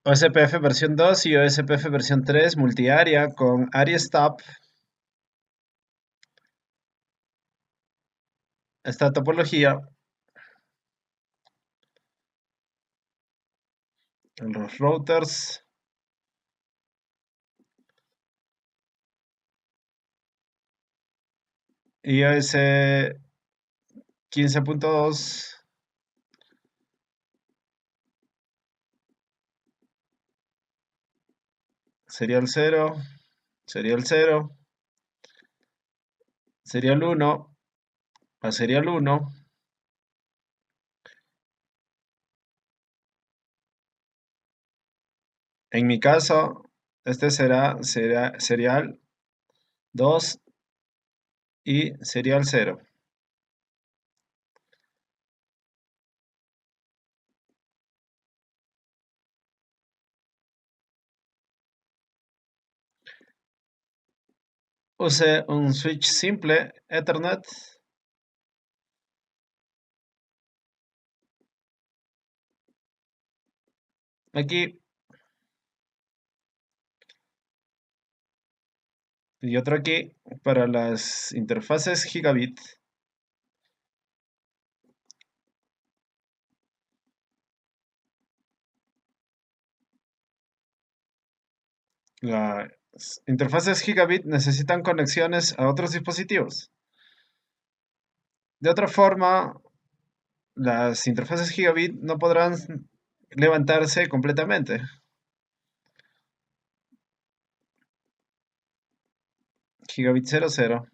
OSPF versión 2 y OSPF versión 3 multiárea con ARIA Stop. Esta topología, en los routers, iOS 15.2, serial 0, serial 0, serial 1 a serial 1. En mi caso, este será serial 2 y serial 0. Use un switch simple Ethernet aquí y otro aquí para las interfaces gigabit. Las interfaces gigabit necesitan conexiones a otros dispositivos. De otra forma, las interfaces gigabit no podrán levantarse completamente. Gigabit 00.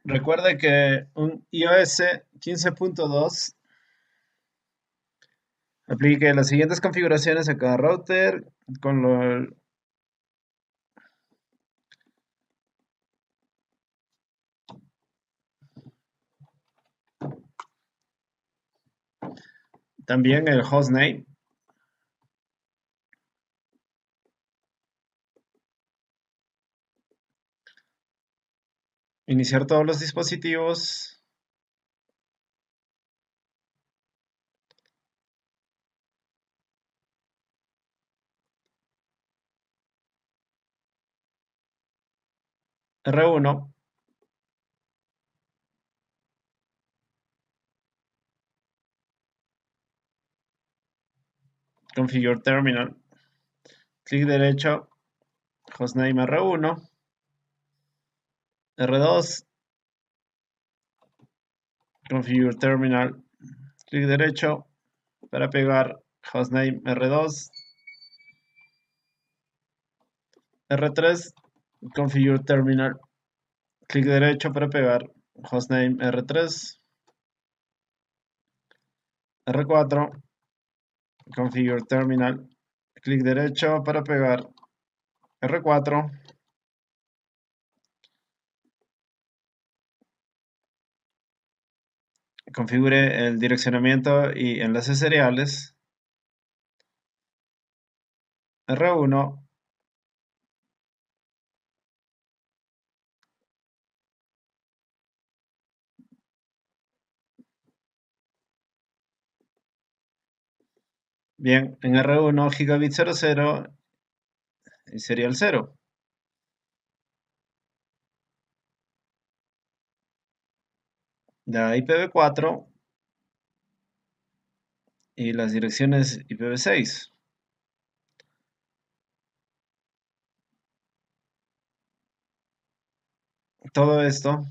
Recuerde que un iOS 15.2 aplique las siguientes configuraciones a cada router con también el hostname. Iniciar todos los dispositivos. R1. Configure terminal. Clic derecho. Hostname R1. R2. Configure terminal. Clic derecho para pegar hostname R2. R3. Configure terminal. Clic derecho para pegar hostname R3. R4. Configure terminal. Clic derecho para pegar. R4. Configure el direccionamiento y enlaces seriales. R1. Bien, en R1 gigabit 00 y serial 0. Da IPv4 y las direcciones IPv6. Todo esto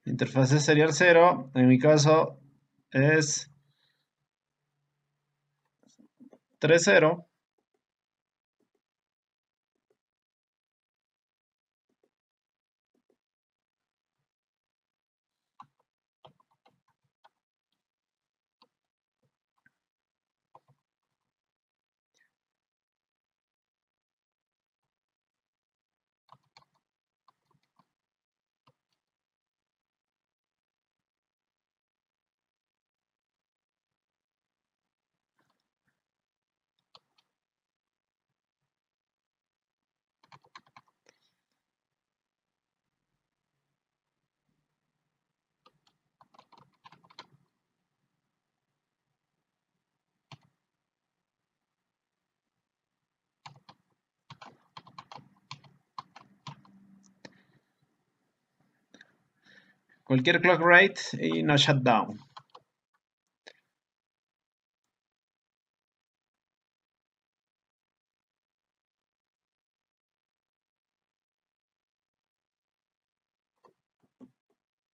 interfaz de serial 0, en mi caso es 3.0. Cualquier clock rate y no shutdown.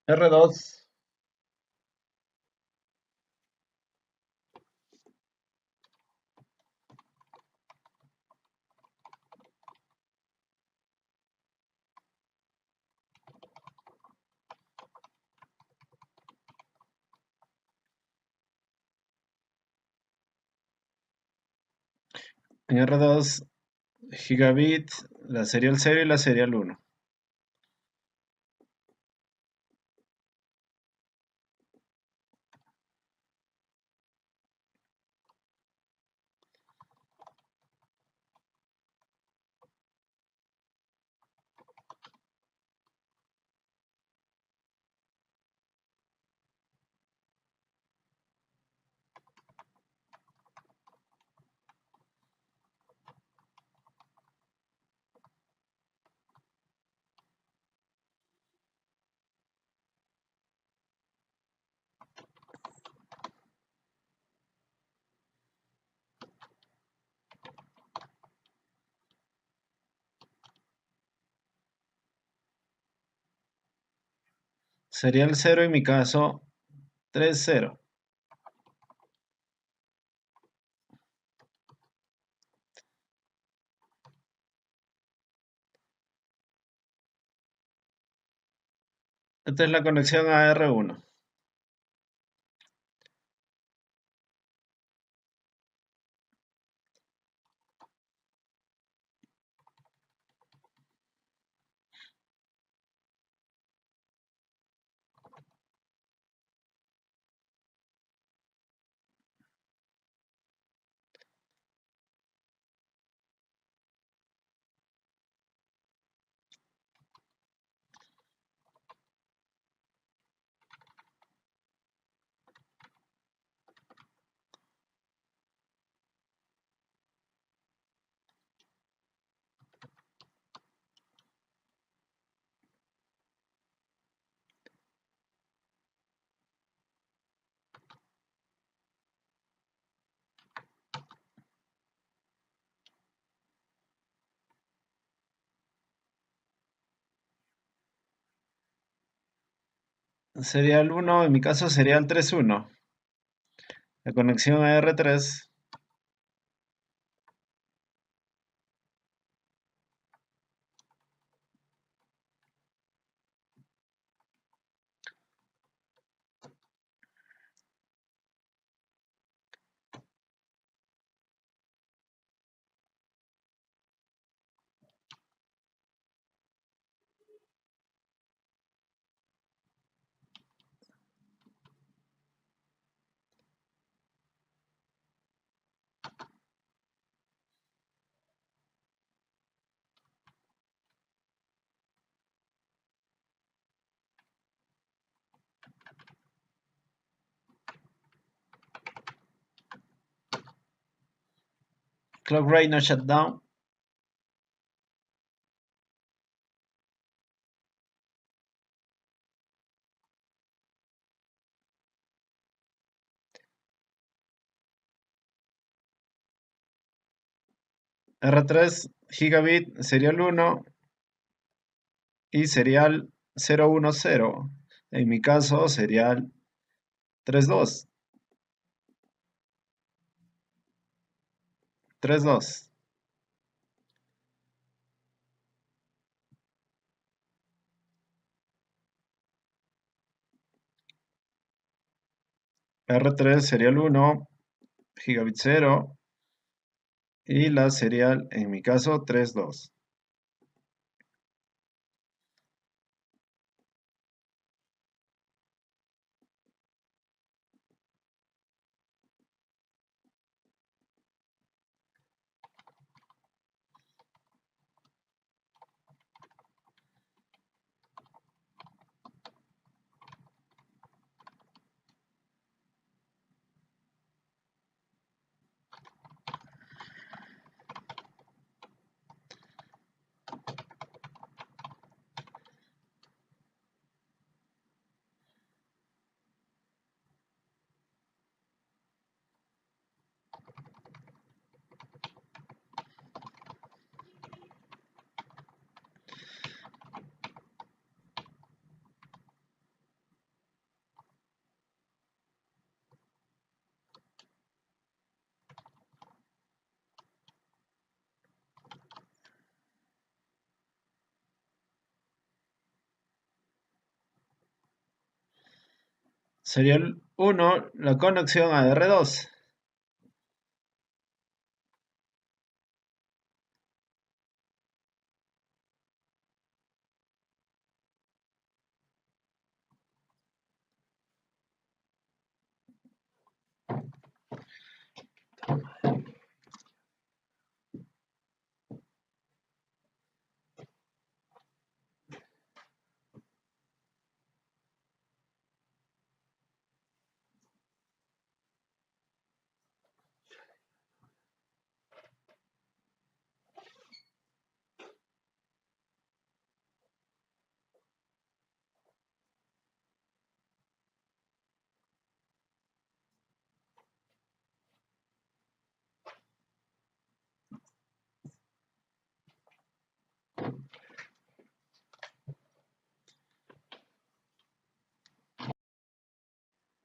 R2. En R2 gigabit, la serial 0 y la serial 1. Serial 0 en mi caso 3.0. Esta es la conexión a R1. Serial uno, en mi caso serial 3.1. La conexión a R3. Clock rate no shutdown. R3 gigabit serial uno y serial 010. En mi caso serial 32. 32. R3 serial uno gigabit 0 y la serial, en mi caso, 32. Serial uno, la conexión a R2.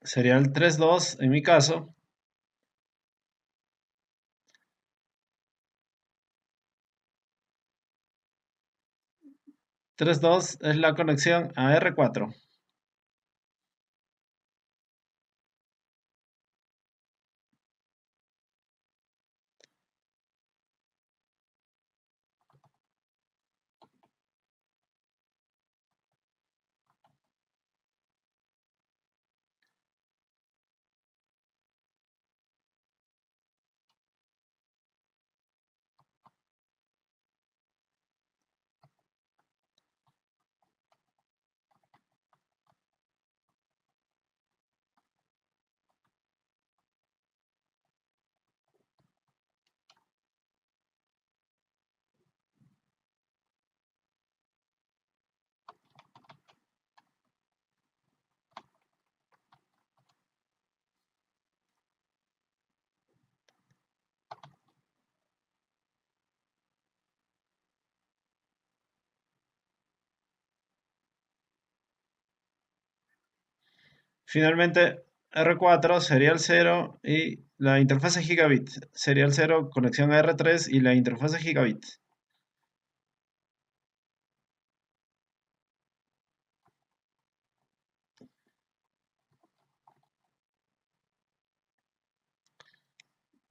Serial 32, en mi caso. 32 es la conexión a R4. Finalmente, R4 serial 0 y la interfase gigabit. Serial 0, conexión a R3 y la interfase gigabit.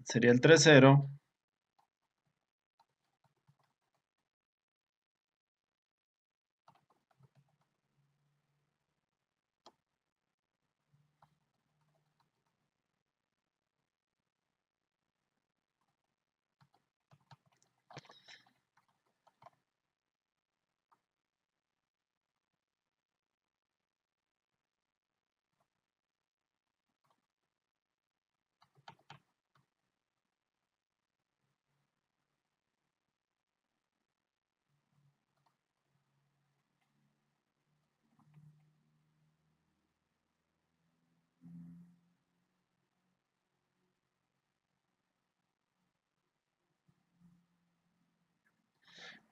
Serial 3.0.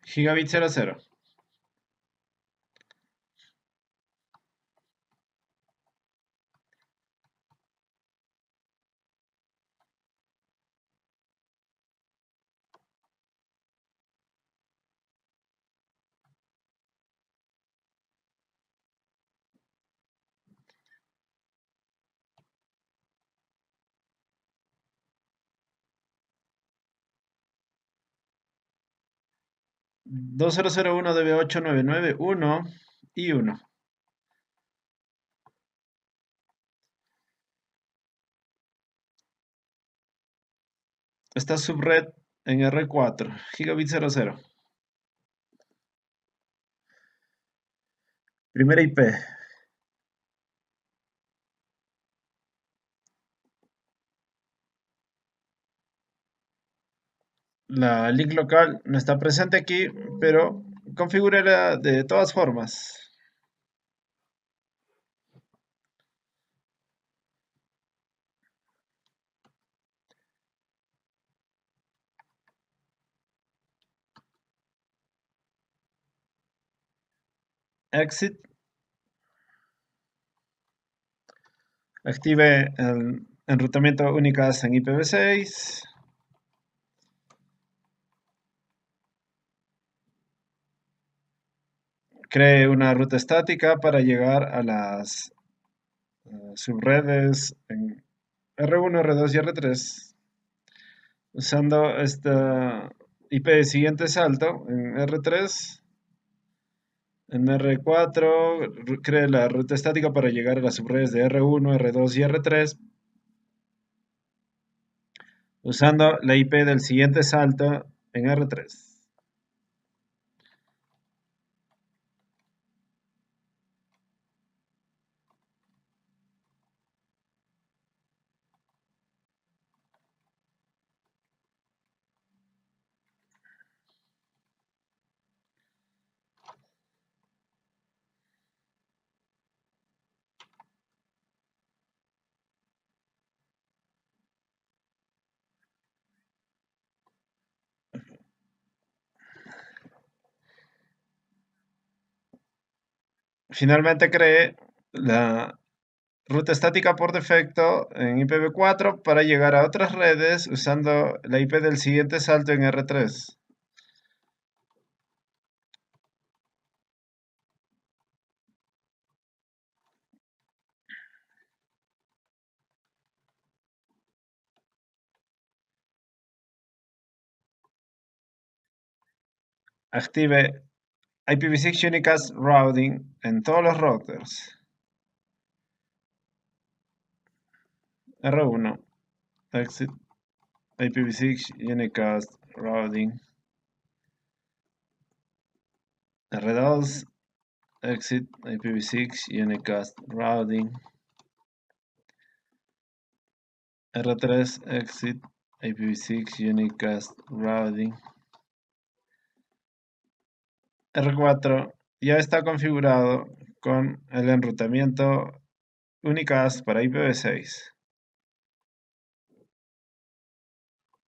Gigabit 00. Dos cero cero uno db 8991 y 1. Esta subred en R4. Gigabit 00. Primera IP. La link local no está presente aquí, pero configúrela de todas formas. Exit. Active el enrutamiento únicas en IPv6. Cree una ruta estática para llegar a las subredes en R1, R2 y R3. Usando esta IP de siguiente salto en R3. En R4 cree la ruta estática para llegar a las subredes de R1, R2 y R3 usando la IP del siguiente salto en R3. Finalmente cree la ruta estática por defecto en IPv4 para llegar a otras redes usando la IP del siguiente salto en R3. Active IPv6 Unicast Routing en todos los routers. R1. Exit IPv6 Unicast Routing. R2. Exit IPv6 Unicast Routing. R3 Exit IPv6 Unicast Routing. R4 ya está configurado con el enrutamiento Unicast para IPv6.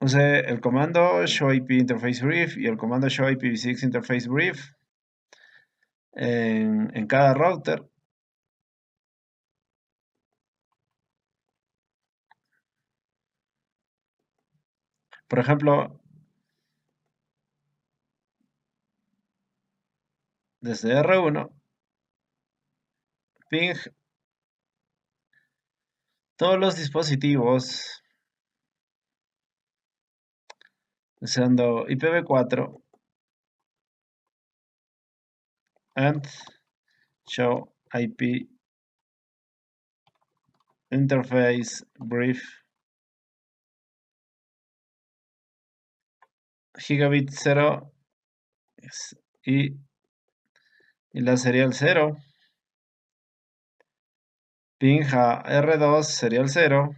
Use el comando showip interface brief y el comando show IPv6 interface brief en cada router. Por ejemplo, desde R1, ping todos los dispositivos usando IPv4 and show IP interface brief gigabit 0 y la serial 0, ping a R2 serial 0,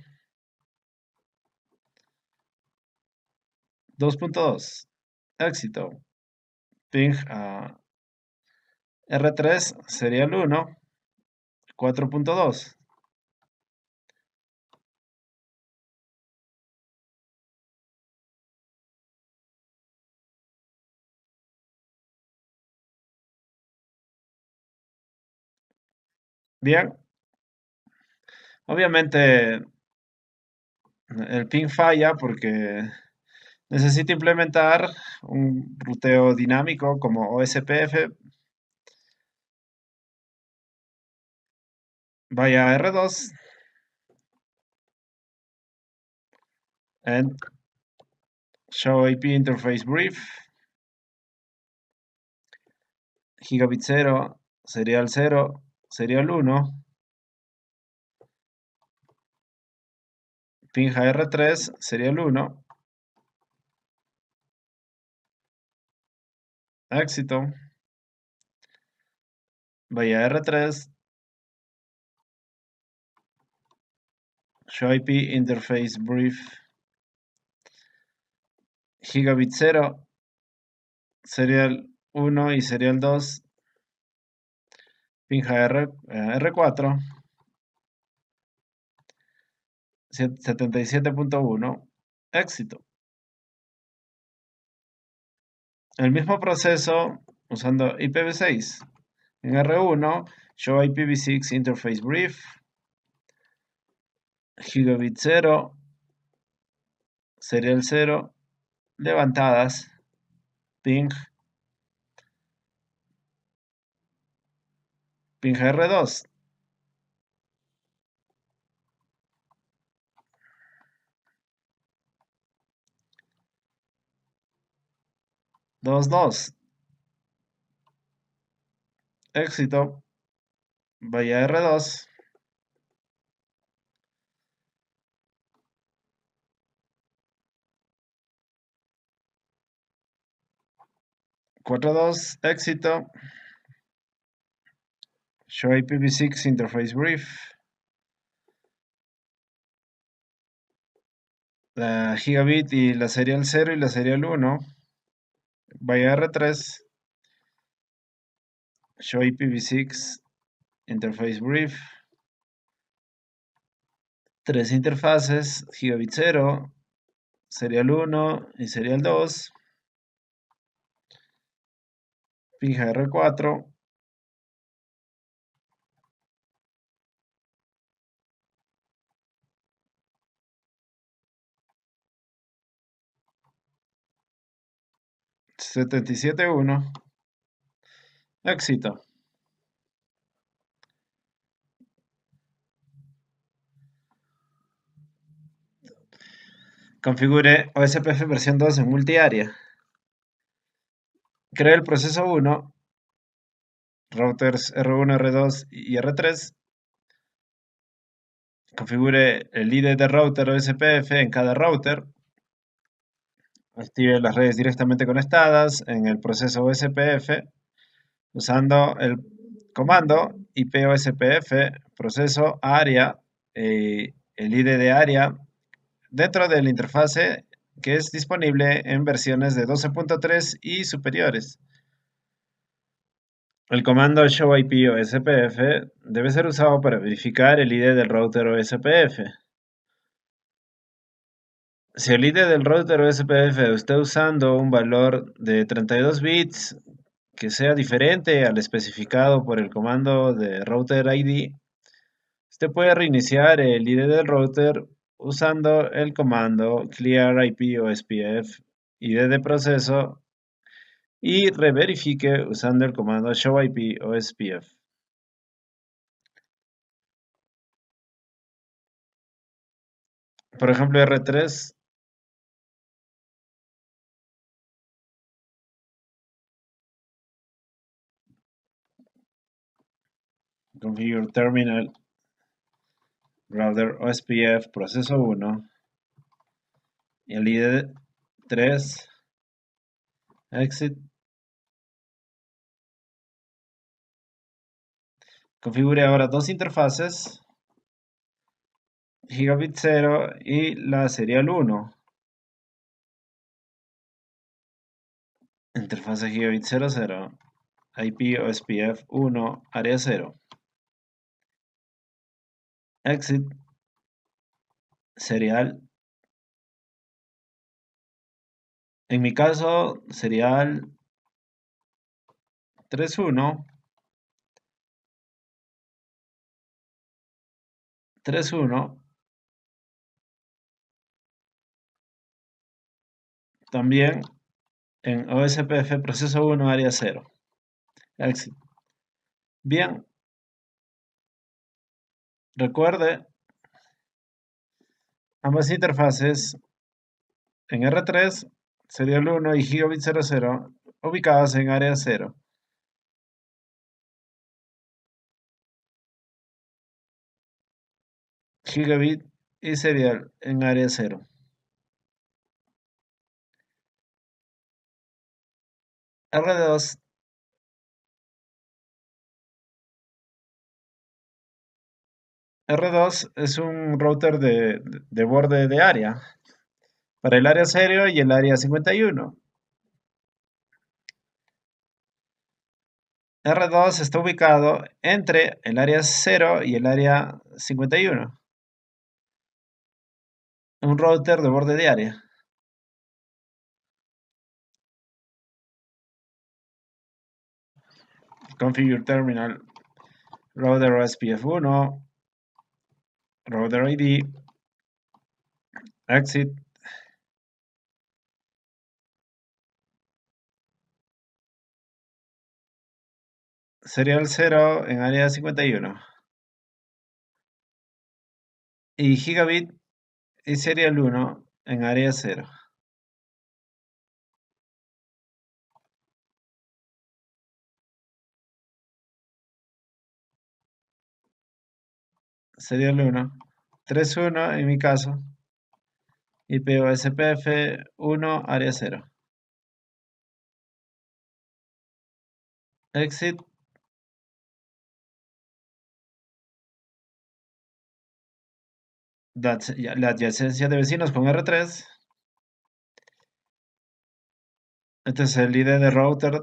2.2, éxito, ping a R3 serial 1, 4.2. Bien, obviamente el ping falla porque necesita implementar un ruteo dinámico como OSPF. Vaya a R2 and show IP interface brief gigabit 0, serial 0, serial 1, ping a R3 serial 1, éxito, vaya a R3, show IP interface brief gigabit 0, serial 1 y serial 2, ping a R4, 77.1, éxito. El mismo proceso usando IPv6. En R1, show IPv6 interface brief, gigabit 0, serial 0, levantadas, ping R2. Dos. Éxito. Vaya R2. 4.2. Éxito. Show IPv6 interface brief. La gigabit y la serial 0 y la serial 1. Vaya R3. Show IPv6 interface brief. 3 interfaces, gigabit 0, serial 1 y serial 2. Ping R4. 77.1. Éxito. Configure OSPF versión 2 en multiárea. Cree el proceso 1, routers R1, R2 y R3. Configure el ID de router OSPF en cada router. Active las redes directamente conectadas en el proceso OSPF usando el comando IPOSPF proceso área, el ID de área dentro de la interfase que es disponible en versiones de 12.3 y superiores. El comando show IP OSPF debe ser usado para verificar el ID del router OSPF. Si el ID del router OSPF está usando un valor de 32 bits que sea diferente al especificado por el comando de router ID, usted puede reiniciar el ID del router usando el comando clear IP OSPF ID de proceso y reverifique usando el comando show IP OSPF. Por ejemplo, R3 configure terminal router OSPF proceso 1 y el ID 3 exit. Configure ahora dos interfaces, gigabit 0 y la serial 1. Interfase gigabit 00, IP OSPF 1, área 0. Exit, serial. En mi caso, serial 31, 31. También en OSPF proceso 1, área 0. Exit. Bien, recuerde, ambas interfaces en R3, serial 1 y gigabit 00 ubicadas en área 0. Gigabit y serial en área 0. R2 R2 es un router de borde de área para el área 0 y el área 51. R2 está ubicado entre el área 0 y el área 51. Un router de borde de área. Configure terminal. Router OSPF 1. Router ID. Exit. Serial 0 en área 51. Y gigabit y serial 1 en área 0. Serial 1. 3.1 en mi caso. IP OSPF 1, área 0. Exit. La adyacencia de vecinos con R3. Este es el ID de router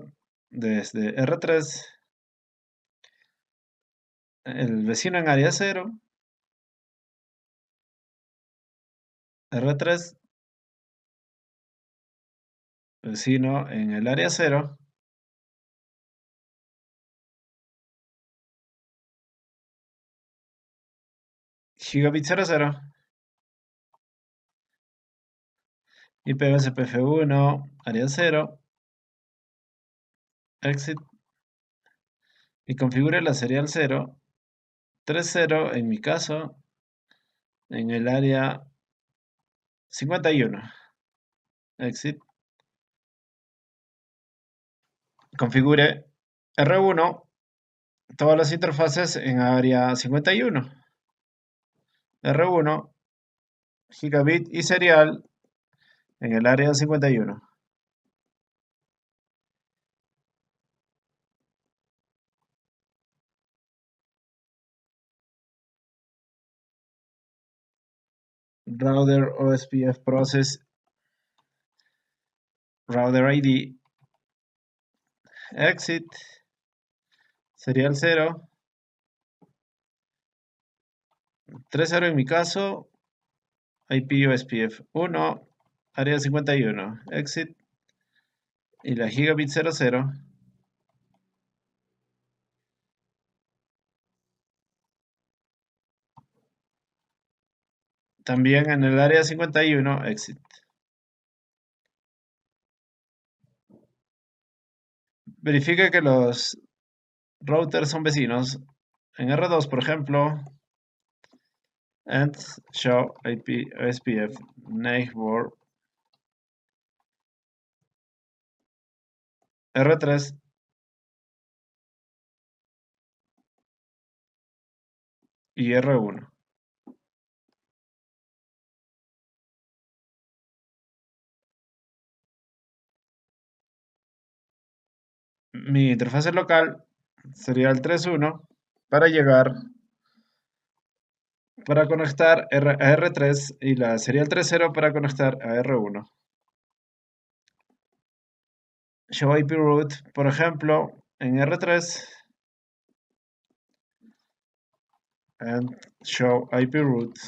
desde R3. El vecino en área 0. R3. Vecino en el área 0. Gigabit 00. IP OSPF 1, área 0. Exit. Y configure la serial 0. 3.0 en mi caso. En el área 51. Exit. Configure R1. Todas las interfaces en área 51. R1. Gigabit y serial en el área 51. Router OSPF process, router ID, exit, serial 0, 3.0 en mi caso, IP OSPF 1, área 51, exit, y la gigabit 00. También en el área 51, exit. Verifique que los routers son vecinos. En R2, por ejemplo, and show IP SPF neighbor R3 y R1. Mi interfaz local sería el 3.1 para llegar, para conectar a R3 y la sería el 3.0 para conectar a R1. Show IP route, por ejemplo, en R3 and show IP route.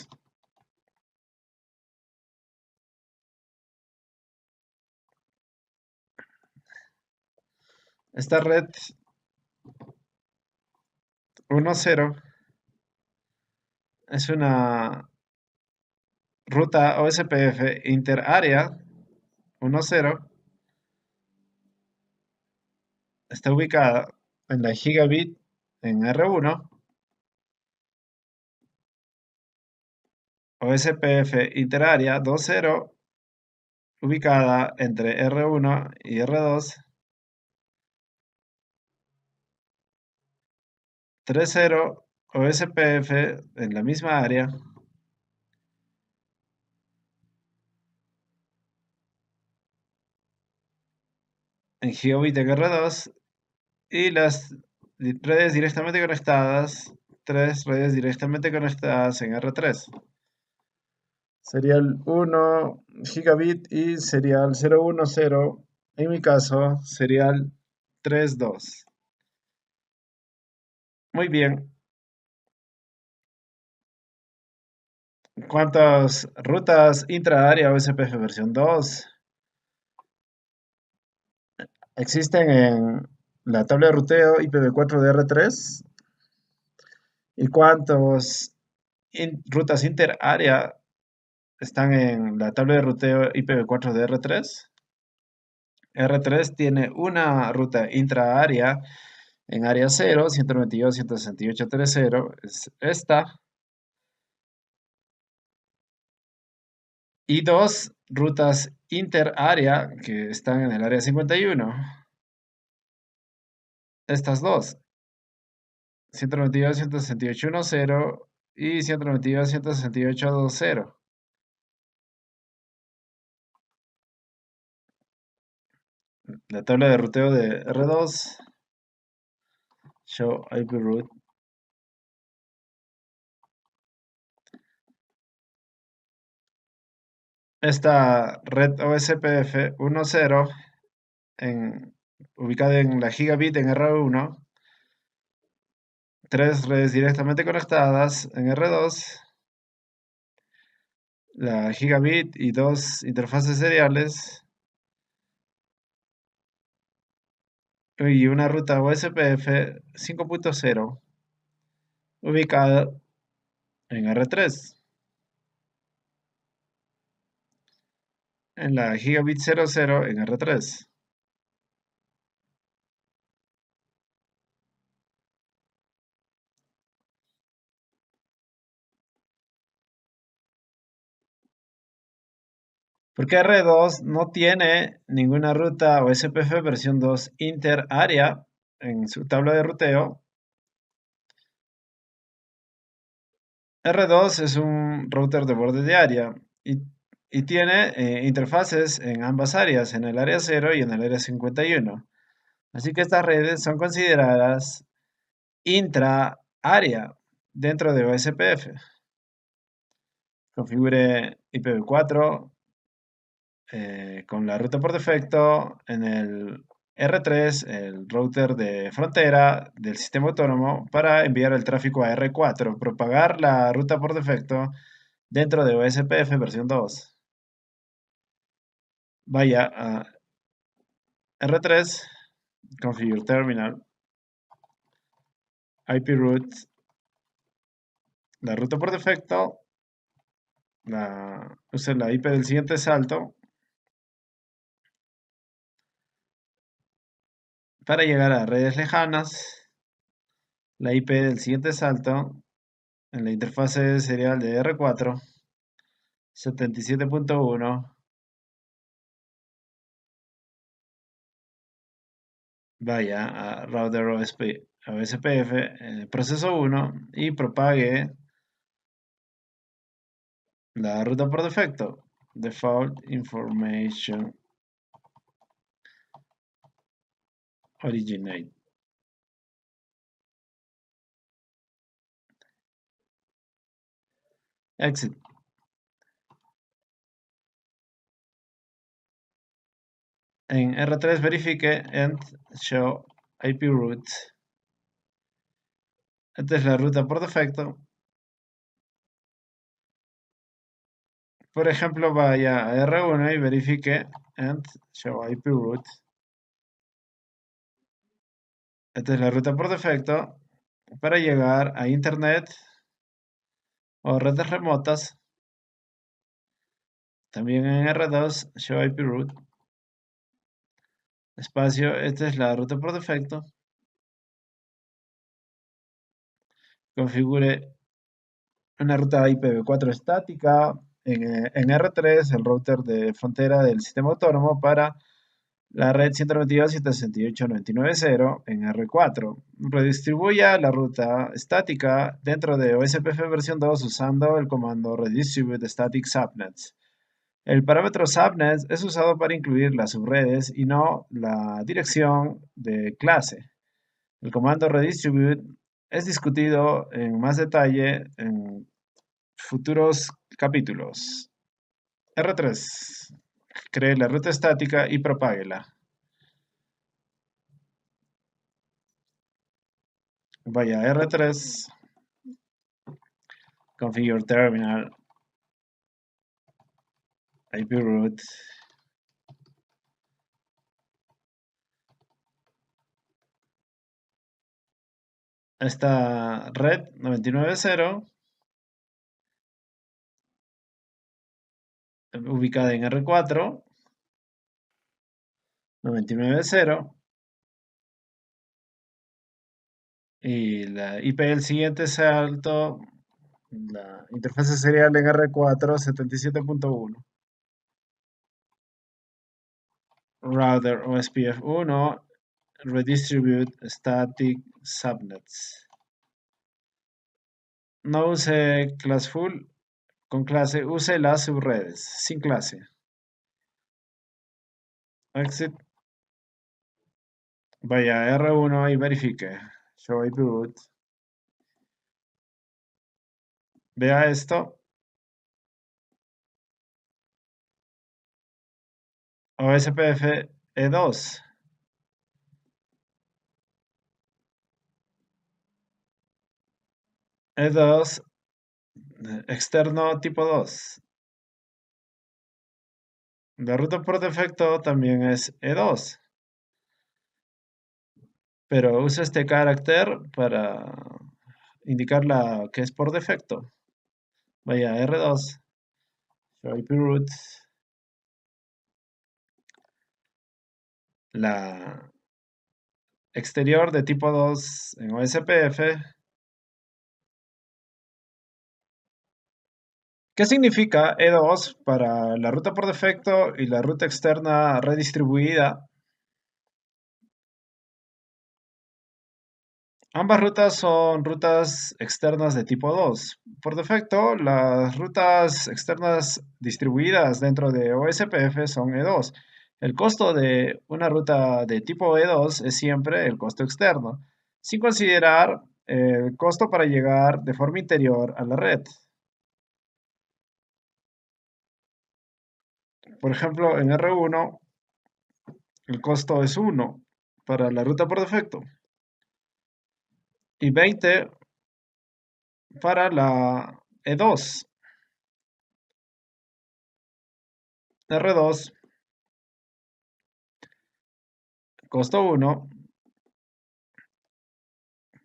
Esta red 1.0 es una ruta OSPF interarea 1.0. Está ubicada en la gigabit en R1. OSPF interarea 2.0 ubicada entre R1 y R2. 3.0 OSPF en la misma área. En gigabit en R2 y las redes directamente conectadas, 3 redes directamente conectadas en R3. Serial 1 gigabit y serial 010, en mi caso, serial 32. Muy bien. ¿Cuántas rutas intraárea OSPF versión 2 existen en la tabla de ruteo IPv4 de R3? ¿Y cuántas rutas interárea están en la tabla de ruteo IPv4 de R3? R3 tiene una ruta intraárea en área 0, 192.168.3.0, es esta, y dos rutas interárea que están en el área 51. Estas dos, 192.168.1.0 y 192.168.2.0. La tabla de ruteo de R2, show IP route. Esta red OSPF 1.0 ubicada en la gigabit en R1, 3 redes directamente conectadas en R2, la gigabit y 2 interfaces seriales y una ruta OSPF 5.0 ubicada en R3, en la gigabit 00 en R3. Porque R2 no tiene ninguna ruta OSPF versión 2 interárea en su tabla de ruteo. R2 es un router de borde de área y tiene interfaces en ambas áreas, en el área 0 y en el área 51. Así que estas redes son consideradas intra-área dentro de OSPF. Configure IPv4 con la ruta por defecto en el R3, el router de frontera del sistema autónomo, para enviar el tráfico a R4, propagar la ruta por defecto dentro de OSPF versión 2. Vaya a R3, configure terminal, IP route, la ruta por defecto, Use la IP del siguiente salto para llegar a redes lejanas. La IP del siguiente salto en la interfase serial de R4, 77.1, vaya a router OSPF, proceso 1 y propague la ruta por defecto. Default information originate. Exit. En R3 verifique end show IP route. Esta es la ruta por defecto. Por ejemplo, vaya a R1 y verifique end show IP route. Esta es la ruta por defecto para llegar a Internet o redes remotas. También en R2, show IP route. Espacio, esta es la ruta por defecto. Configure una ruta IPv4 estática. En R3, el router de frontera del sistema autónomo para la red 192.168.99.0 en R4. Redistribuya la ruta estática dentro de OSPF versión 2 usando el comando redistribute static subnets. El parámetro subnets es usado para incluir las subredes y no la dirección de clase. El comando redistribute es discutido en más detalle en futuros capítulos. R3. Cree la ruta estática y propáguela. Vaya a R3. Configure terminal. IP route. Esta red 99.0 ubicada en R4 99.0 y la IP del siguiente salto, la interfaz serial en R4 77.1. Router OSPF1 redistribute static subnets. No use classful con clase, use las subredes sin clase. Exit. Vaya a R1 y verifique. Show IP route. Vea esto. OSPF E2. E2 externo tipo 2. La ruta por defecto también es E2. Pero usa este carácter para indicar la que es por defecto. Vaya R2. Show IP route. La exterior de tipo 2 en OSPF. ¿Qué significa E2 para la ruta por defecto y la ruta externa redistribuida? Ambas rutas son rutas externas de tipo 2. Por defecto, las rutas externas distribuidas dentro de OSPF son E2. El costo de una ruta de tipo E2 es siempre el costo externo, sin considerar el costo para llegar de forma interior a la red. Por ejemplo, en R1 el costo es 1 para la ruta por defecto y 20 para la E2. R2, costo 1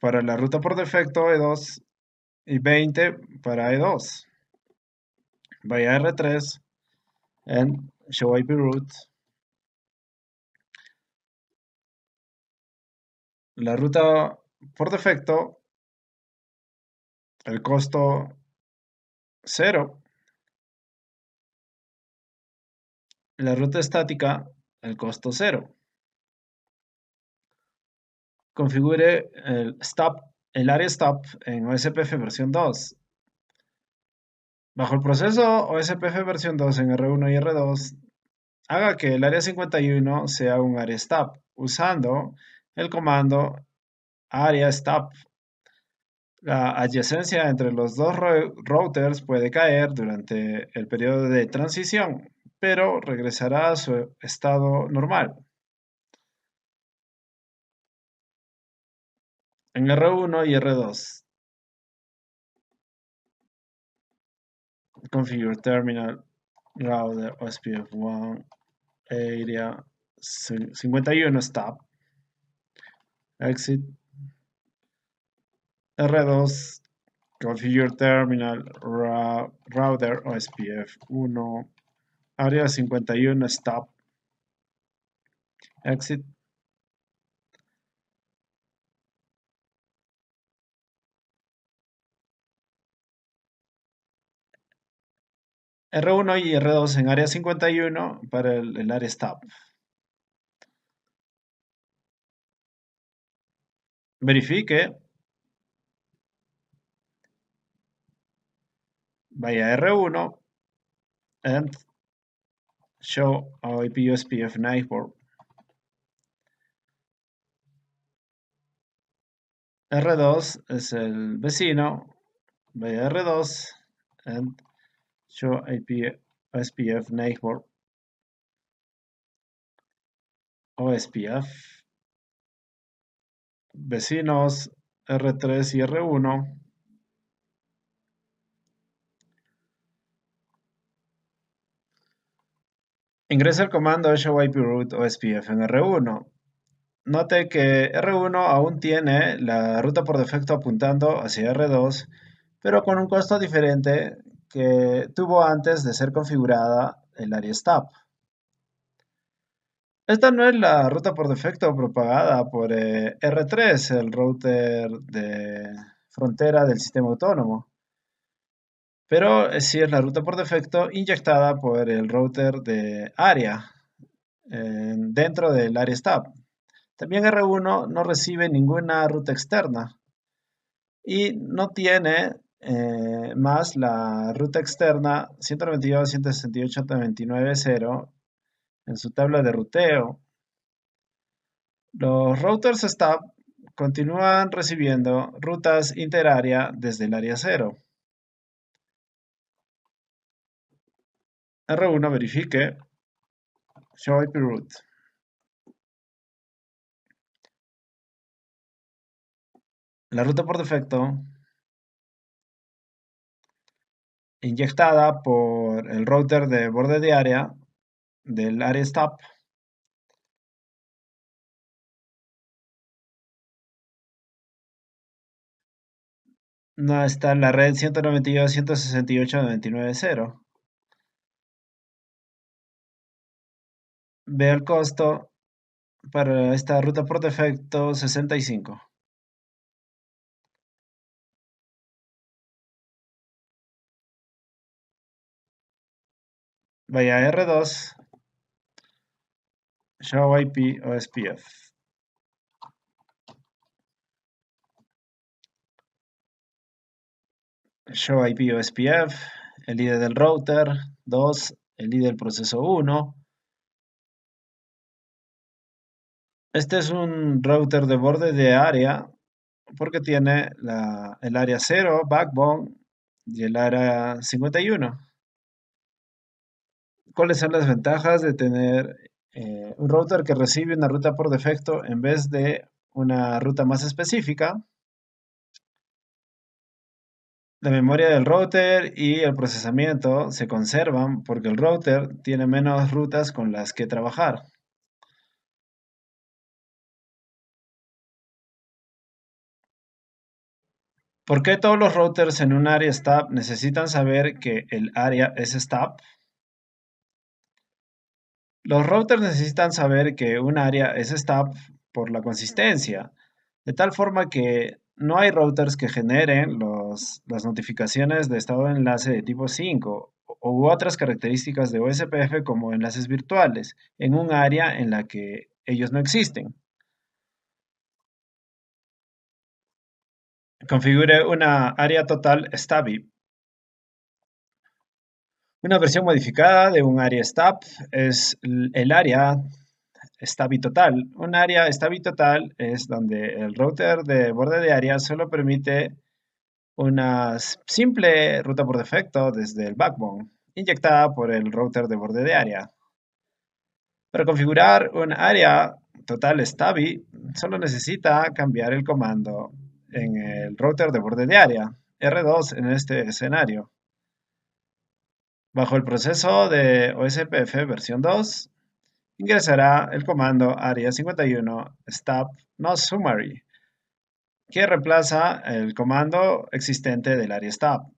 para la ruta por defecto E2 y 20 para E2. vaya a R3 en show IP route. La ruta por defecto, el costo 0. La ruta estática, el costo 0. Configure el área stop en OSPF versión 2. Bajo el proceso OSPF versión 2 en R1 y R2, haga que el área 51 sea un área stop usando el comando área stop. La adyacencia entre los dos routers puede caer durante el periodo de transición, pero regresará a su estado normal. En R1 y R2, configure terminal router OSPF1 area 51 stop exit R2 configure terminal router OSPF1 área 51 stop exit R1 y R2 en área 51 para el área stop. Verifique, vaya a R1 and show IP USPF neighbor. R2 es el vecino, vaya a R2 and show IP OSPF neighbor. OSPF vecinos R3 y R1. Ingresa el comando show IP route OSPF en R1. Note que R1 aún tiene la ruta por defecto apuntando hacia R2, pero con un costo diferente que tuvo antes de ser configurada el área stop. Esta no es la ruta por defecto propagada por R3, el router de frontera del sistema autónomo, pero sí es la ruta por defecto inyectada por el router de área dentro del área stop. También R1 no recibe ninguna ruta externa y no tiene más la ruta externa 192.168.29.0 en su tabla de ruteo. Los routers stop continúan recibiendo rutas interárea desde el área 0. R1 verifique show IP route. La ruta por defecto inyectada por el router de borde de área del área stop no está en la red 192.168.99.0. Ve el costo para esta ruta por defecto 65. Vaya a R2, show IP OSPF. Show IP OSPF, el ID del router, 2, el ID del proceso 1. Este es un router de borde de área porque tiene el área 0, backbone, y el área 51. ¿Cuáles son las ventajas de tener un router que recibe una ruta por defecto en vez de una ruta más específica? La memoria del router y el procesamiento se conservan porque el router tiene menos rutas con las que trabajar. ¿Por qué todos los routers en un área stub necesitan saber que el área es stub? Los routers necesitan saber que un área es stub por la consistencia, de tal forma que no hay routers que generen las notificaciones de estado de enlace de tipo 5 u otras características de OSPF como enlaces virtuales en un área en la que ellos no existen. Configure una área total stubby. Una versión modificada de un área stub es el área stubby total. Un área stubby total es donde el router de borde de área solo permite una simple ruta por defecto desde el backbone, inyectada por el router de borde de área. Para configurar un área total stubby, solo necesita cambiar el comando en el router de borde de área, R2 en este escenario. Bajo el proceso de OSPF versión 2, ingresará el comando área 51 stub no summary, que reemplaza el comando existente del área stub.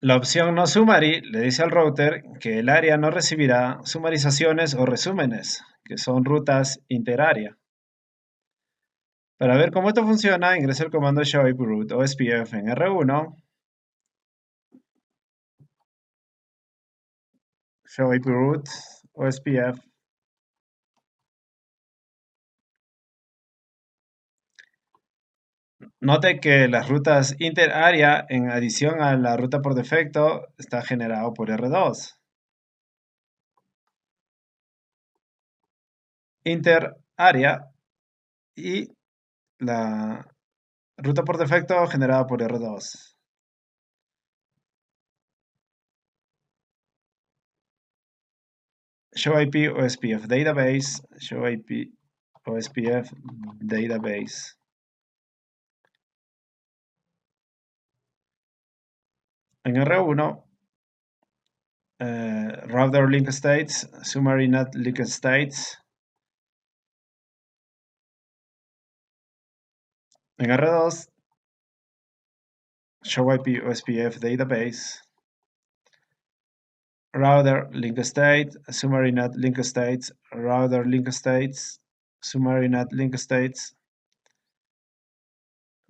La opción no summary le dice al router que el área no recibirá sumarizaciones o resúmenes, que son rutas interárea. Para ver cómo esto funciona, ingresa el comando show root OSPF en R1, show root OSPF. Note que las rutas interárea, en adición a la ruta por defecto, está generado por R2. Interárea y la ruta por defecto generada por R2. Show IP OSPF database, show IP OSPF database. En R1, router link states, summary not link states. En R2, show IP OSPF database. Router link state, summary not link states, router link states, summary not link states.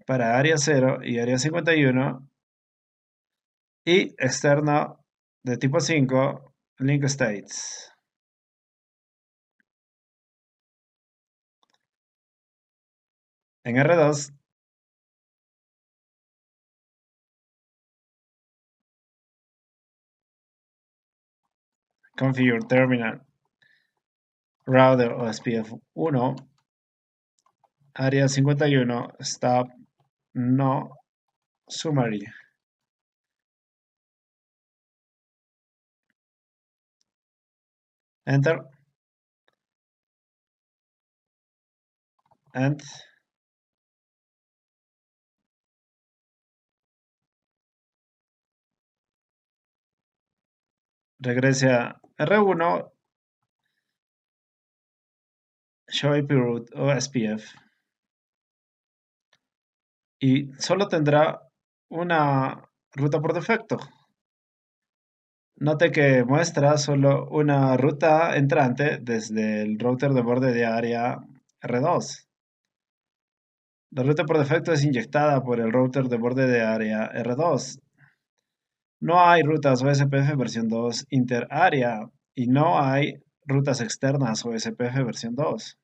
Para área 0 y área 51 y externo de tipo 5, link states. En R2, configure terminal router OSPF 1, área 51, stop no summary. Enter. And regrese a R1, show IP root OSPF. Y solo tendrá una ruta por defecto. Note que muestra solo una ruta entrante desde el router de borde de área R2. La ruta por defecto es inyectada por el router de borde de área R2. No hay rutas OSPF versión 2 interárea y no hay rutas externas OSPF versión 2.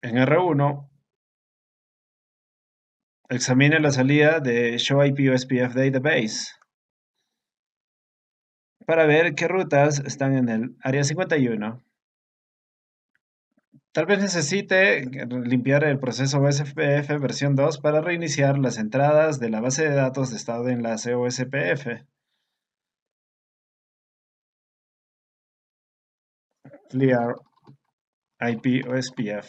En R1, examine la salida de Show IP OSPF Database para ver qué rutas están en el área 51. Tal vez necesite limpiar el proceso OSPF versión 2 para reiniciar las entradas de la base de datos de estado de enlace OSPF. Clear IP OSPF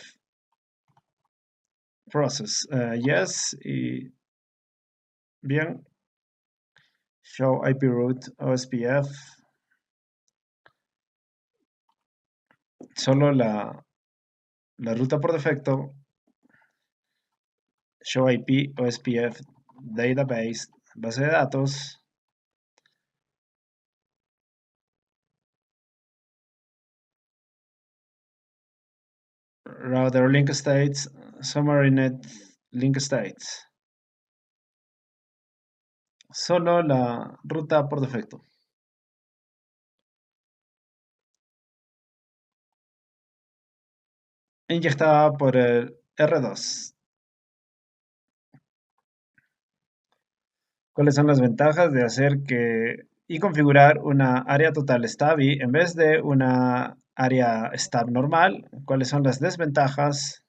process. Yes y bien. Show IP root OSPF. solo la ruta por defecto, show IP o SPF database, base de datos, router link states, summary net link states. Solo la ruta por defecto. Inyectada por el R2. ¿Cuáles son las ventajas de hacer que y configurar una área total STABI en vez de una área STAB normal? ¿Cuáles son las desventajas?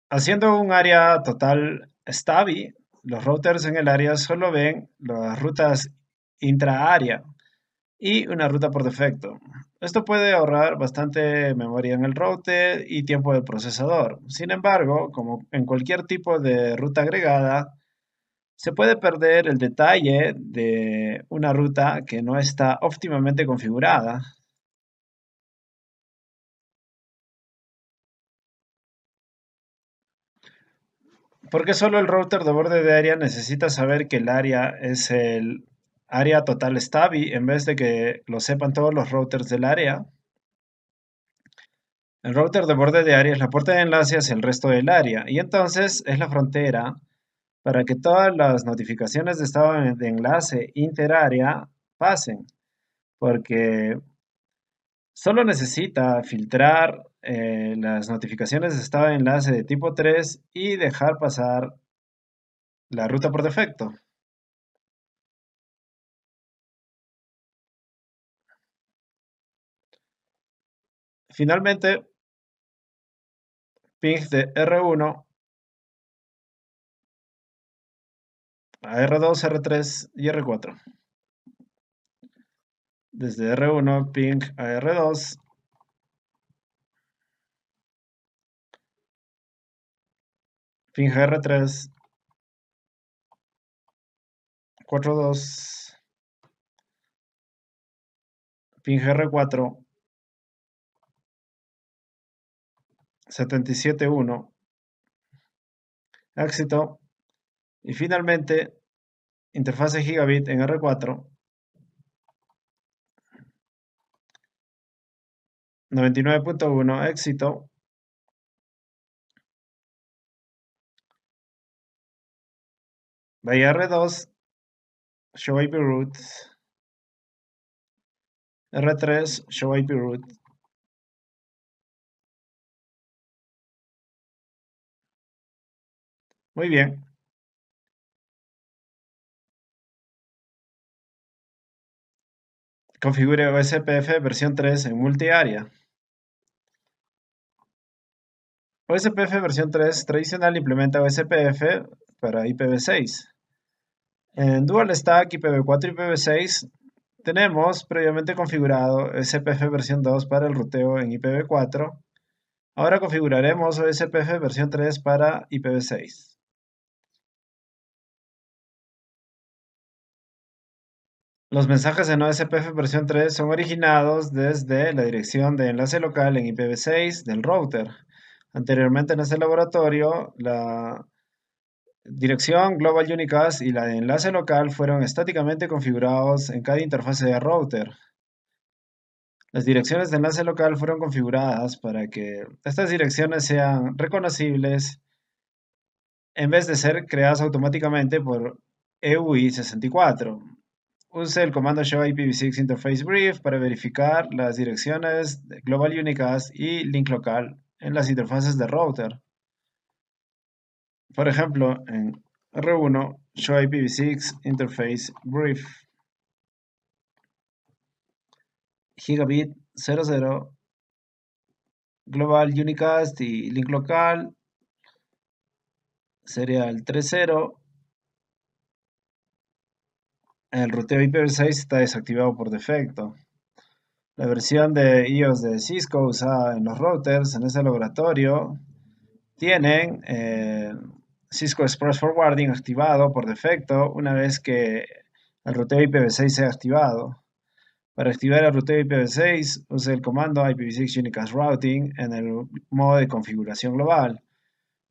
Haciendo un área total STABI, los routers en el área solo ven las rutas intra-área y una ruta por defecto. Esto puede ahorrar bastante memoria en el router y tiempo de procesador. Sin embargo, como en cualquier tipo de ruta agregada, se puede perder el detalle de una ruta que no está óptimamente configurada. Porque solo el router de borde de área necesita saber que el área es el área total STABI en vez de que lo sepan todos los routers del área. El router de borde de área es la puerta de enlace hacia el resto del área y entonces es la frontera para que todas las notificaciones de estado de enlace interárea pasen, porque solo necesita filtrar las notificaciones de estado de enlace de tipo 3 y dejar pasar la ruta por defecto. Finalmente, ping de R1 a R2, R3 y R4. Desde R1, ping a R2, ping a R3, 4.2, ping R4, 77.1, éxito. Y finalmente, interfase gigabit en R4, 99.1, éxito. Vaya R2, show IP root, R3, show IP root. Muy bien. Configure OSPF versión 3 en multiárea. OSPF versión 3 tradicional implementa OSPF para IPv6. En Dual Stack IPv4 y IPv6 tenemos previamente configurado OSPF versión 2 para el ruteo en IPv4. Ahora configuraremos OSPF versión 3 para IPv6. Los mensajes en OSPF versión 3 son originados desde la dirección de enlace local en IPv6 del router. Anteriormente en este laboratorio, la dirección Global Unicast y la de enlace local fueron estáticamente configurados en cada interfase de router. Las direcciones de enlace local fueron configuradas para que estas direcciones sean reconocibles en vez de ser creadas automáticamente por EUI64. Use el comando show IPv6 interface brief para verificar las direcciones de Global Unicast y link local en las interfaces de router. Por ejemplo, en R1, show IPv6 interface brief. Gigabit 00, Global Unicast y link local, serial 30. El ruteo IPv6 está desactivado por defecto. La versión de iOS de Cisco usada en los routers en este laboratorio tienen Cisco Express Forwarding activado por defecto una vez que el ruteo IPv6 sea activado. Para activar el ruteo IPv6, use el comando IPv6 Unicast Routing en el modo de configuración global.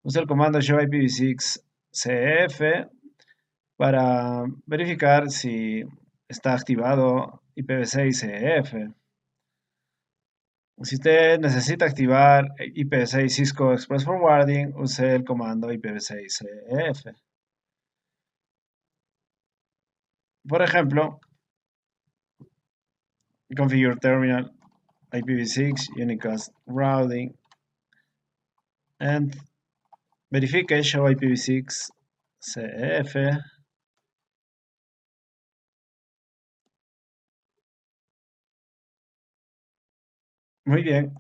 Use el comando show IPv6 CF para verificar si está activado IPv6 CF. Si usted necesita activar IPv6 Cisco Express Forwarding, use el comando IPv6 CF. Por ejemplo, configure terminal IPv6 Unicast Routing and verify show IPv6 CF. Muy bien.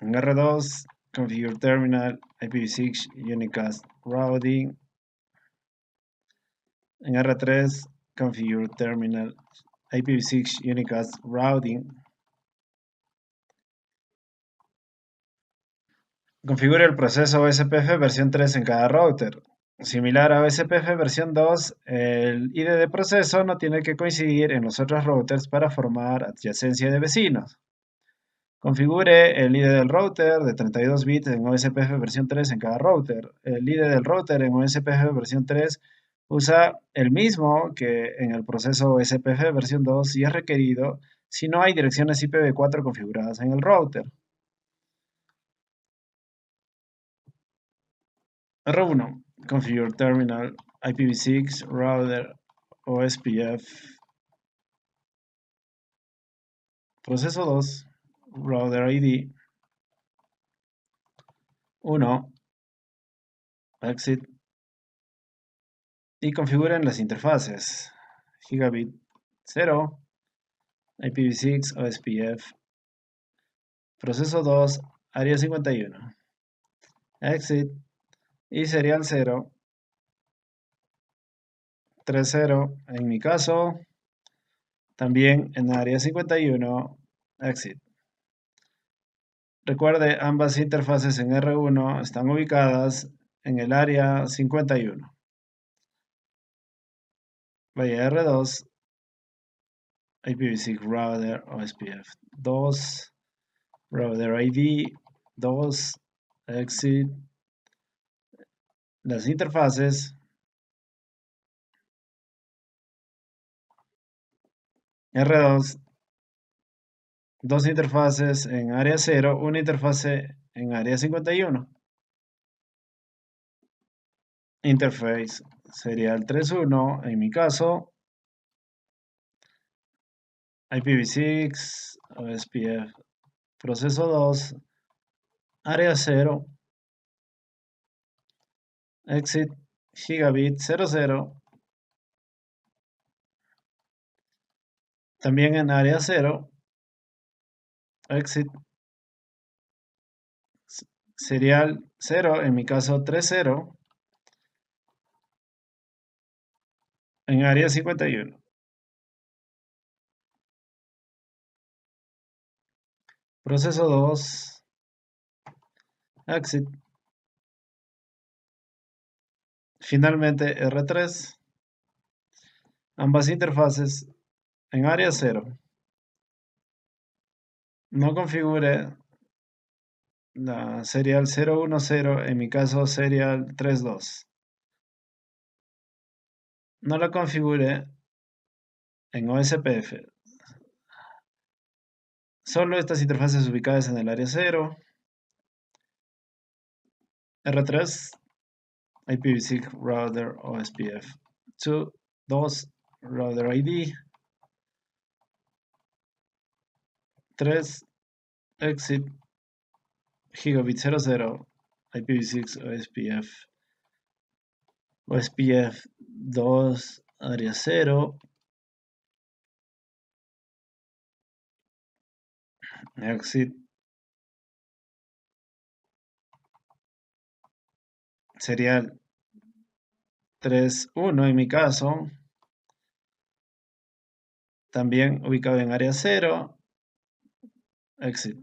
En R2, configure terminal IPv6 Unicast Routing. En R3, configure terminal IPv6 Unicast Routing. Configure el proceso OSPF versión 3 en cada router. Similar a OSPF versión 2, el ID de proceso no tiene que coincidir en los otros routers para formar adyacencia de vecinos. Configure el ID del router de 32 bits en OSPF versión 3 en cada router. El ID del router en OSPF versión 3 usa el mismo que en el proceso OSPF versión 2 si es requerido si no hay direcciones IPv4 configuradas en el router. R1. Configure terminal IPv6 router OSPF. Proceso 2. Router ID 1. Exit. Y configuren las interfaces. Gigabit 0. IPv6 OSPF. Proceso 2. Área 51. Exit. Y serial 0. 30. En mi caso, también en área 51. Exit. Recuerde, ambas interfaces en R1 están ubicadas en el área 51. Vaya R2, IPv6 router OSPF 2, router ID 2, exit. Las interfaces R2, dos interfaces en área 0, una interfase en área 51. Interface serial 31, en mi caso, IPv6, OSPF, proceso 2, área 0, exit, gigabit 00, también en área 0, exit, serial 0, en mi caso 30, en área 51. Proceso 2, exit. Finalmente R3, ambas interfaces en área 0. No configure la serial 010, en mi caso serial 32. No la configure en OSPF. Solo estas interfaces ubicadas en el área 0. R3, IPv6 router OSPF 2, router ID 3, exit, gigabit 00, IPv6 OSPF 2, área 0, exit, serial 3.1 en mi caso, también ubicado en área 0, exit.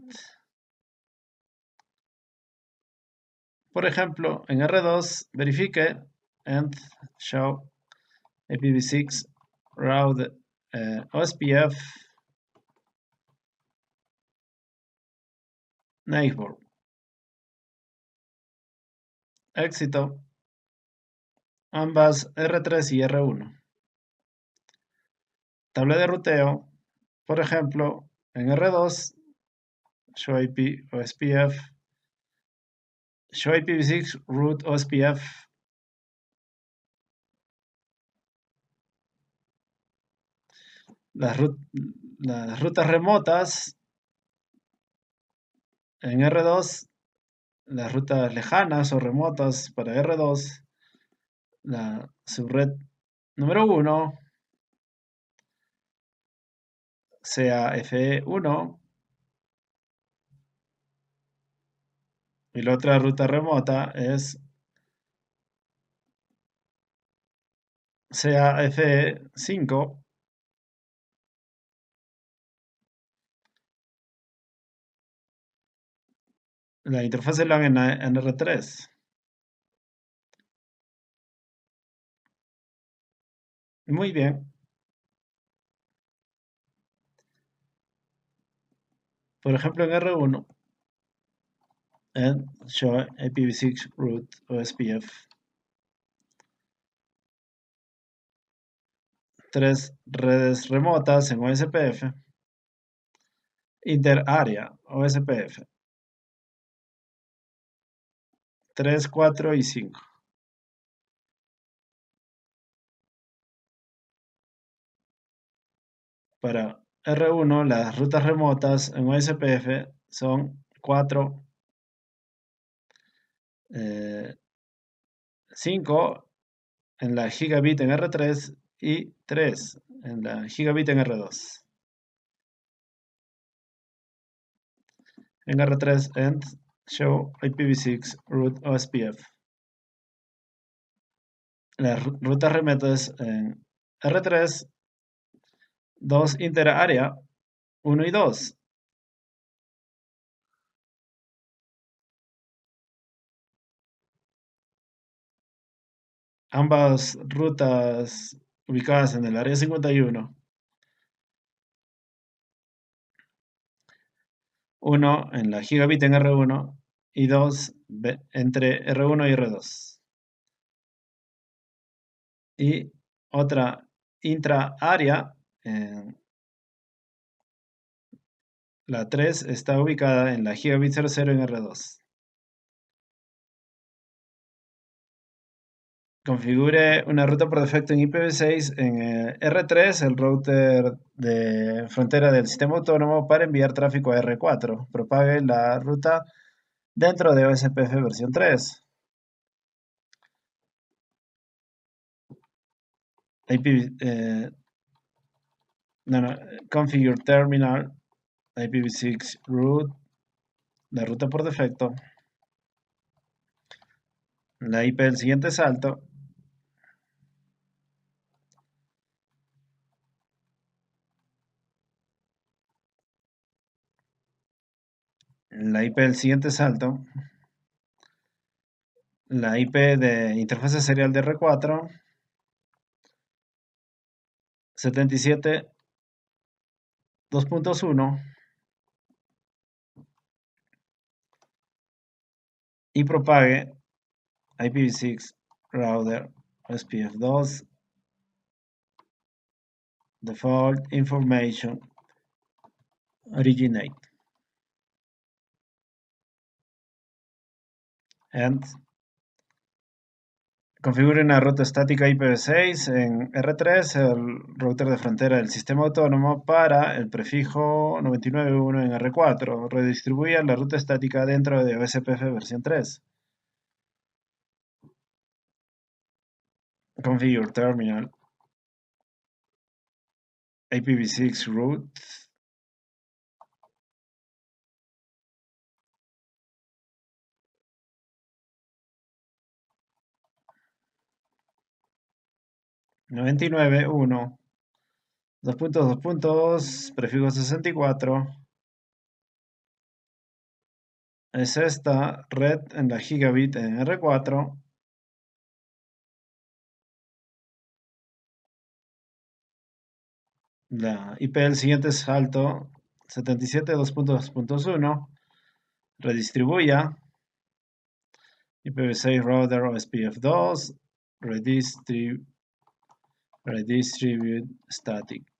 Por ejemplo, en R2, verifique and show IPv6 route OSPF neighbor. Éxito. Ambas R3 y R1. Tabla de ruteo. Por ejemplo, en R2, show IP OSPF, show IPv6 route OSPF. Las rutas remotas en R2, las rutas lejanas o remotas para R2, la subred número 1 sea FE1 y la otra ruta remota es sea FE5. La interfaz LAN en R3. Muy bien. Por ejemplo, en R1, en show IPv6 route OSPF, 3 redes remotas en OSPF, interarea OSPF, 3, 4 y 5. Para R1, las rutas remotas en OSPF son 4, 5 en la gigabit en R3 y 3 en la gigabit en R2. En R3 end show IPv6 route OSPF. Las rutas remotas en R3, 2 interarea, 1 y 2. Ambas rutas ubicadas en el área 51. 1 en la gigabit en R1 y 2 entre R1 y R2. Y otra intra-área, la 3 está ubicada en la gigabit 00 en R2. Configure una ruta por defecto en IPv6 en R3, el router de frontera del sistema autónomo, para enviar tráfico a R4. Propague la ruta dentro de OSPF versión 3. Configure terminal IPv6 route, la ruta por defecto. La IP del siguiente salto. La IP del siguiente salto. La IP de interfaz serial de R4. 77.2.1 y propague IPv6 router SPF2 default information originate and configure una ruta estática IPv6 en R3, el router de frontera del sistema autónomo, para el prefijo 99.1 en R4. Redistribuya la ruta estática dentro de OSPF versión 3. Configure terminal IPv6 route. $99.1, prefijo 64. Es esta red en la gigabit en R4. La IP del siguiente salto 77.2.2.1 redistribuya IPv6 router OSPF2 redistribute static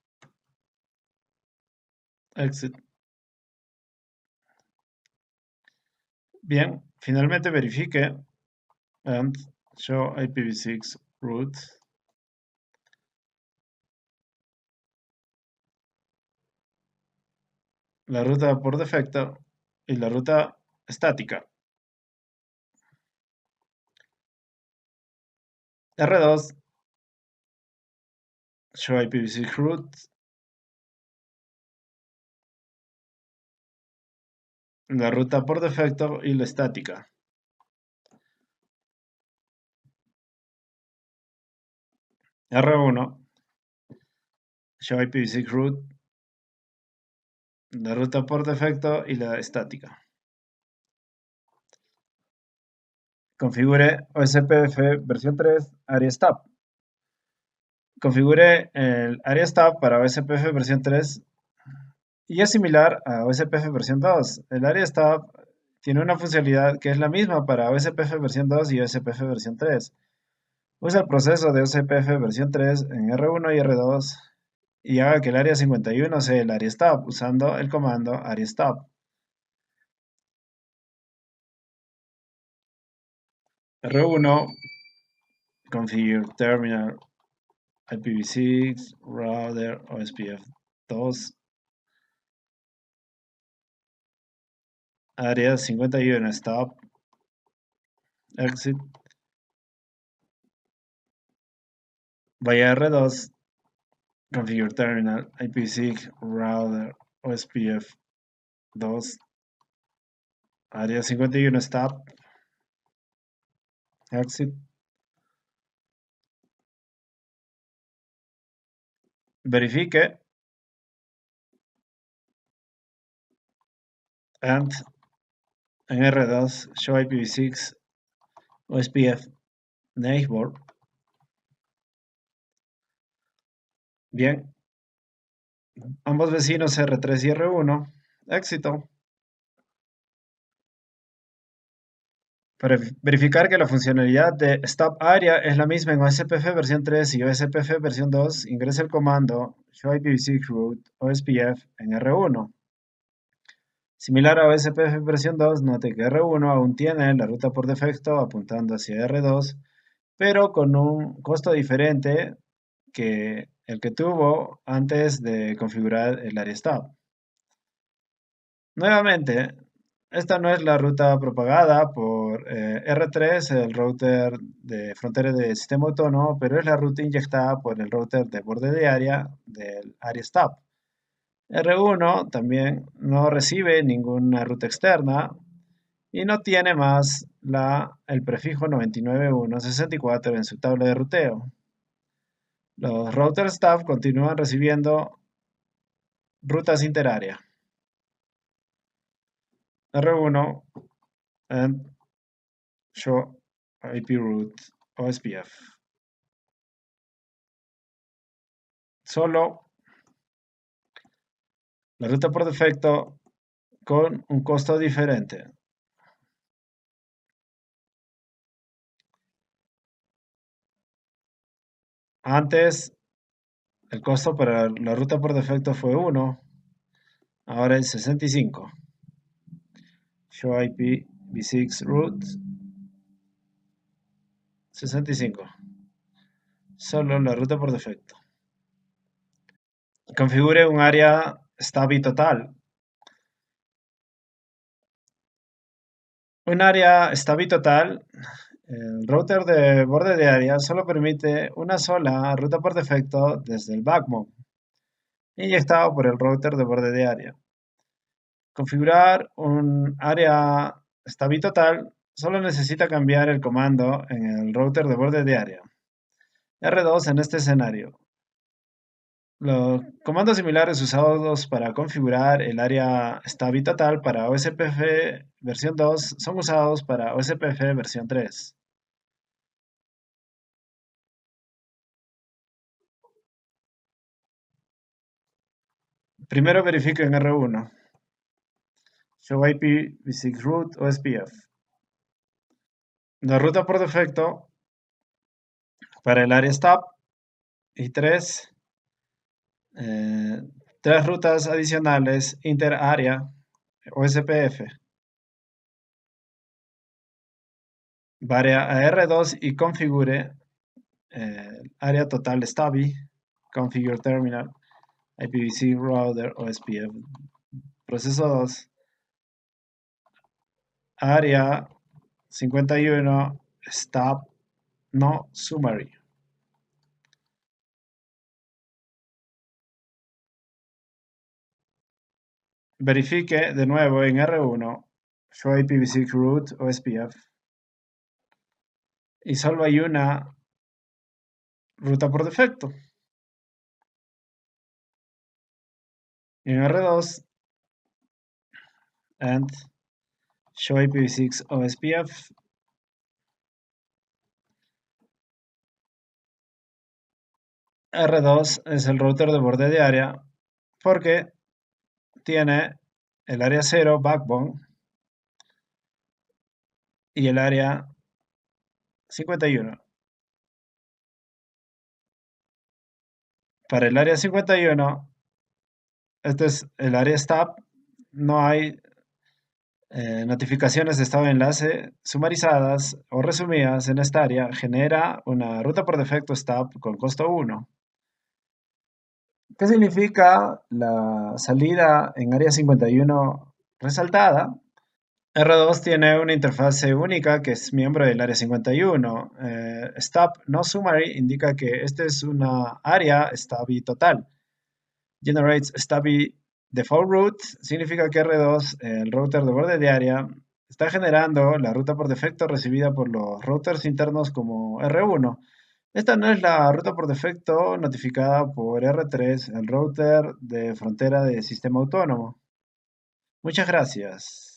exit. Bien, finalmente verifique and show IPv6 route. La ruta por defecto y la ruta estática. R2 show IPv6 route. La ruta por defecto y la estática. R1 show IPv6 route. La ruta por defecto y la estática. Configure OSPF versión 3 área stop. Configure el área stop para OSPF versión 3 y es similar a OSPF versión 2. El área stop tiene una funcionalidad que es la misma para OSPF versión 2 y OSPF versión 3. Usa el proceso de OSPF versión 3 en R1 y R2 y haga que el área 51 sea el área stop usando el comando área stop. R1 configure terminal IPv6 router OSPF2 área 51 stop exit. Vaya a R2 configure terminal IPv6 router OSPF2 área 51 stop exit. Verifique and en R2 show IPv6 OSPF neighbor. Bien, ambos vecinos R3 y R1, éxito. Para verificar que la funcionalidad de Stop Area es la misma en OSPF versión 3 y OSPF versión 2, ingrese el comando show IPv6 route OSPF en R1. Similar a OSPF versión 2, note que R1 aún tiene la ruta por defecto apuntando hacia R2, pero con un costo diferente que el que tuvo antes de configurar el área stop. Nuevamente, esta no es la ruta propagada por R3, el router de frontera de sistema autónomo, pero es la ruta inyectada por el router de borde de área del área stop. R1 también no recibe ninguna ruta externa y no tiene más el prefijo 99164 en su tabla de ruteo. Los routers stop continúan recibiendo rutas interárea. R1 and show IP route OSPF. Solo la ruta por defecto con un costo diferente. Antes el costo para la ruta por defecto fue 1, ahora es 65. Show IPv6 route 65. Solo la ruta por defecto. Configure un área stub total. Un área stub total, el router de borde de área solo permite una sola ruta por defecto desde el backbone, inyectado por el router de borde de área. Configurar un área stub total solo necesita cambiar el comando en el router de borde de área. R2 en este escenario. Los comandos similares usados para configurar el área stub total para OSPF versión 2 son usados para OSPF versión 3. Primero verifico en R1. Show IPv6 route o SPF. La ruta por defecto para el área stop y tres rutas adicionales inter-área o SPF. Vaya a R2 y configure área total STABI, configure terminal, IPv6 router o SPF. Proceso 2, área 51, stop, no summary. Verifique de nuevo en R1, show IPv6 root o SPF. Y solo hay una ruta por defecto. En R2, and show IPv6 o SPF. R2 es el router de borde de área porque tiene el área 0 backbone y el área 51. Para el área 51, este es el área stop, no hay notificaciones de estado de enlace sumarizadas o resumidas en esta área, genera una ruta por defecto stop con costo 1. ¿Qué significa la salida en área 51 resaltada? R2 tiene una interfase única que es miembro del área 51. Stop no summary indica que esta es una área stubby total. Generates stubby default route significa que R2, el router de borde de área, está generando la ruta por defecto recibida por los routers internos como R1. Esta no es la ruta por defecto notificada por R3, el router de frontera de sistema autónomo. Muchas gracias.